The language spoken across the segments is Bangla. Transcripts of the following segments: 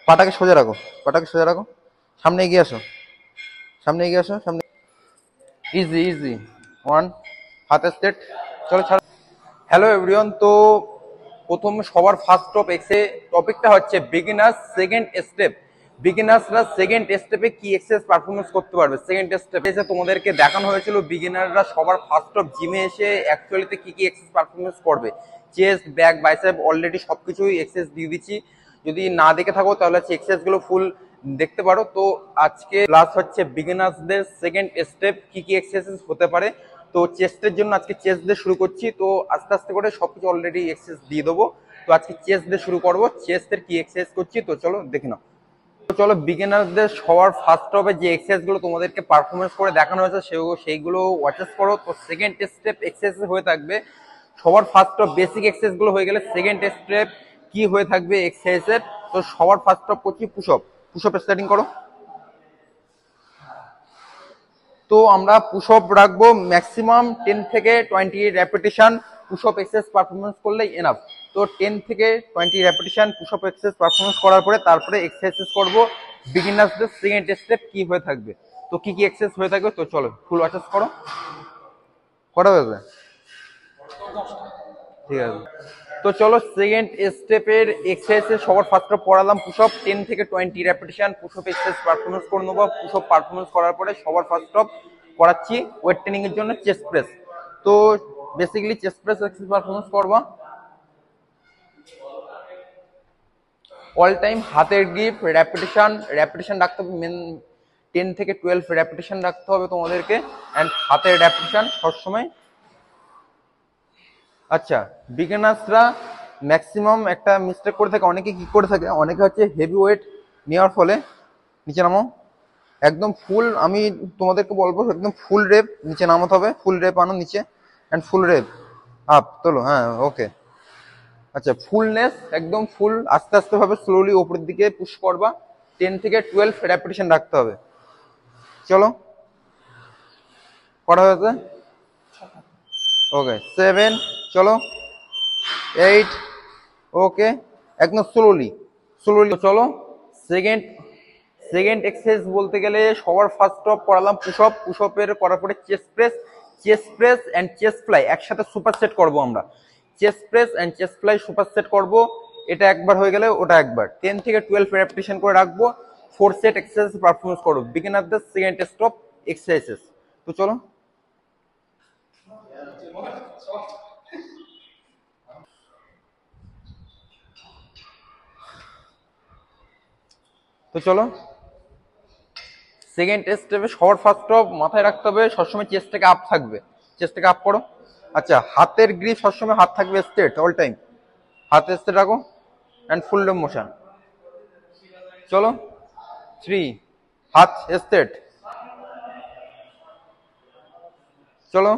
পাটাকে সোজা রাখো, পাটাকে সোজা রাখো, সামনে এগিয়ে আসো, সামনে এগিয়ে আসো, সামনে। ইজি ইজি, ওয়ান, হাতে স্ট্রেট, চলো ছাড়ো। হ্যালো এভরিওয়ান, তো প্রথম সবার ফার্স্ট টপিকটা হচ্ছে বিগিনার্স সেকেন্ড স্টেপ। বিগিনার্সরা সেকেন্ড স্টেপে কি এক্সারসাইজ পারফরমেন্স করতে পারবে। সেকেন্ড স্টেপে এসে তোমাদেরকে দেখানো হয়েছিল বিগিনাররা সবার ফার্স্ট অফ জিমে এসে অ্যাকচুয়ালিতে কি কি এক্সারসাইজ পারফরমেন্স করবে। চেস্ট, ব্যাক, বাইসেপ অলরেডি সবকিছুই এক্সারসাইজ দিয়ে দিচ্ছি, যদি না দেখে থাকো তাহলে হচ্ছে এক্সারসাইজগুলো ফুল দেখতে পারো। তো আজকে ক্লাস হচ্ছে বিগিনার্সদের সেকেন্ড স্টেপ কি কি এক্সারসাইজ হতে পারে। তো চেস্টের জন্য আজকে চেস্ট দিয়ে শুরু করছি, তো আস্তে আস্তে করে সবকিছু অলরেডি এক্সারসাইজ দিয়ে দেবো। তো আজকে চেস্ট দিয়ে শুরু করবো, চেস্টের কি এক্সারসাইজ করছি তো চলো দেখে নাও। তো চলো বিগিনারদের সবার ফার্স্ট হবে যে এক্সারসাইজ গুলো তোমাদেরকে পারফরমেন্স করে দেখানো হয়েছে সেইগুলো ওয়াচেস করো। তো সেকেন্ড স্টেপ এক্সারসাইজ হয়ে থাকবে সবার ফার্স্ট অফ বেসিক এক্সারসাইজ গুলো হয়ে গেলে সেকেন্ড স্টেপ কি হয়ে থাকবে এক্সারসাইজের। তো সবার ফার্স্ট অফ করছি পুশআপ। পুশআপ স্টার্টিং করো। তো আমরা পুশআপ রাখবো ম্যাক্সিমাম 10 থেকে 20 রেপিটেশন। পুশআপ এক্সারসাইজ পারফরমেন্স করলেই এনাফ। তো 10 থেকে 20 রেপিটেশন পুশআপ এক্সারসাইজ পারফরমেন্স করার পরে তারপরে এক্সারসাইজ করব বিগিনার্সদের সেকেন্ড স্টেপ কি হয়ে থাকবে। তো কি কি এক্সারসাইজ হয়ে থাকবে তো চলো ফুল ওয়াচেস করো। করা হয়েছে? ঠিক আছে। তো চলো সেকেন্ড স্টেপের এক্সারসাইজ সবার ফার্স্ট পড়ালাম পুশআপ 10 থেকে 20 রেপিটেশন পুশআপ এক্সারসাইজ পারফরমেন্স করে নেবো। পুশআপ পারফরমেন্স করার পরে সবার ফার্স্ট করাচ্ছি ওয়েট ট্রেনিং এর জন্য চেস্ট প্রেস। তো basically chest press exercise performance করবা। অল টাইম হাতের গ্রিপ রেপিটেশন রাখতে হবে, মেন 10 থেকে 12 রেপিটেশন রাখতে হবে তোমাদেরকে। এন্ড হাতের রেপিটেশন সবসময়। আচ্ছা, বিগিনার্সরা ম্যাক্সিমাম একটা মিস্টেক করে থাকে, অনেকে কি করে থাকে, অনেকে হচ্ছে হেভি ওয়েট নেওয়ার ফলে নিচে নামো একদম ফুল। আমি তোমাদেরকে বলবো একদম ফুল রেপ নিচে নামাতে হবে, ফুল রেপ আনো নিচে এন্ড ফুল রেপ আপ তোলো। হ্যাঁ ওকে। আচ্ছা, ফুলনেস একদম ফুল, আস্তে আস্তে ভাবে স্লোলি উপরের দিকে পুশ করবা। 10 থেকে 12 রেপিটেশন রাখতে হবে। চলো করা হয়েছে? ওকে 7, চলো 8, ওকে একদম স্লোলি স্লোলি। চলো সেকেন্ড এক্সারসাইজ বলতে গেলে সবার ফার্স্ট অফ করালাম পুশআপ। পুশআপের করার পরে chest press and chest fly একসাথে সুপার সেট করবো আমরা। Chest press and chest fly super set করবো। এটা একবার হয়ে গেলে ওটা একবার 10 থেকে 12 রেপিটেশন করে রাখবো। 4 সেট এক্সারসাইজ পারফরমেন্স করবো বিগিনারদের সেকেন্ড স্টপ এক্সারসাইজেস। তো চলো সেকেন্ড স্টেপে সবার ফার্স্ট অফ মাথায় রাখতে হবে সবসময় চেস্টটাকে আপ থাকবে। চেস্টটাকে আপ করো। আচ্ছা, হাতের গ্রিপ সবসময় হাত থাকবে স্ট্রেট অল টাইম। হাতে স্ট্রেট রাখো এন্ড ফুল রেপ মোশন। চলো 3, হাত স্ট্রেট। চলো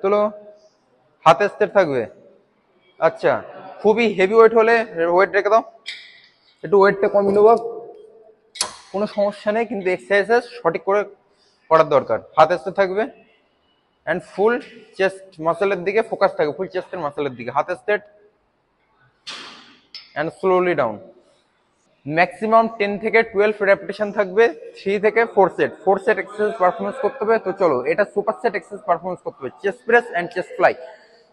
চলো, হাতে স্ট্রেট থাকবে। আচ্ছা, খুবই হেভি ওয়েট হলে ওয়েট রেখে দাও, একটু ওয়েটটা কমিয়ে নেবো, কোনো সমস্যা নেই, কিন্তু এক্সারসাইজ সঠিক করে করার দরকার। হাত স্ট্রেট থাকবে এন্ড ফুল চেস্ট মাসেলের দিকে ফোকাস থাকবে, ফুল চেস্টের মাসেলের দিকে। হাত straight and slowly down. Maximum 10 থেকে 12 রেপিটেশন থাকবে। 3 থেকে 4 সেট, 4 সেট এক্সারসাইজ পারফরমেন্স করতে হবে। তো চলো এটা সুপার সেট এক্সারসাইজ পারফরমেন্স করতে হবে, chest press and chest fly.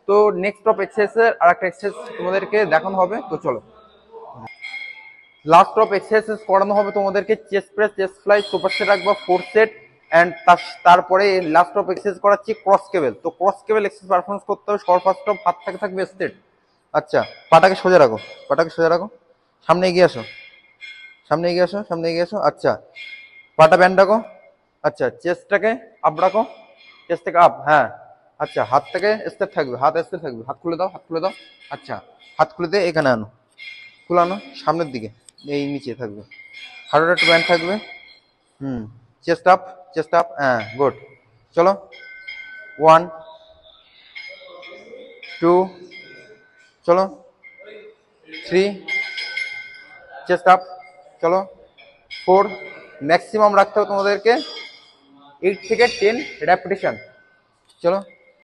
তো নেক্সট অফ এক্সারসাইজের আরেকটা এক্সারসাইজ তোমাদেরকে দেখানো হবে। তো চলো লাস্ট অফ এক্সারসাইজ করানো হবে তোমাদেরকে chest press chest fly super set রাখবা 4 সেট। এন্ড তারপরে লাস্ট অফ এক্সারসাইজ করাচ্ছি ক্রস কেবল। তো ক্রস কেবল এক্সারসাইজ পারফরমেন্স করতে হবে সবার ফার্স্ট অফ হাত থেকে থাকবে স্ট্রেট। আচ্ছা, পাটাকে সোজা রাখো, পাটাকে সোজা রাখো, সামনে এগিয়ে আসো, সামনে এগিয়ে আসো, সামনে এগিয়ে আসো। আচ্ছা, পাটা ব্যান্ড রাখো। আচ্ছা, চেস্টটাকে আপ রাখো, চেস্ট থেকে আপ। হ্যাঁ আচ্ছা, হাত থেকে স্টেপ থাকবে, হাত স্টেপ থাকবে, হাত খুলে দাও, হাত খুলে দাও। আচ্ছা, হাত খুলে দিয়ে এখানে আনো, খুলানো সামনের দিকে, এই নিচে থাকবে, হার্ডের একটু ব্যান্ড থাকবে। হুম, চেস্ট আপ, চেস্ট আপ, হ্যাঁ গুড। চলো 1, 2, চলো 3, চেস্ট আপ, চলো 4। ম্যাক্সিমাম রাখতে হবে তোমাদেরকে 8 থেকে 10 রেপিটেশন। চলো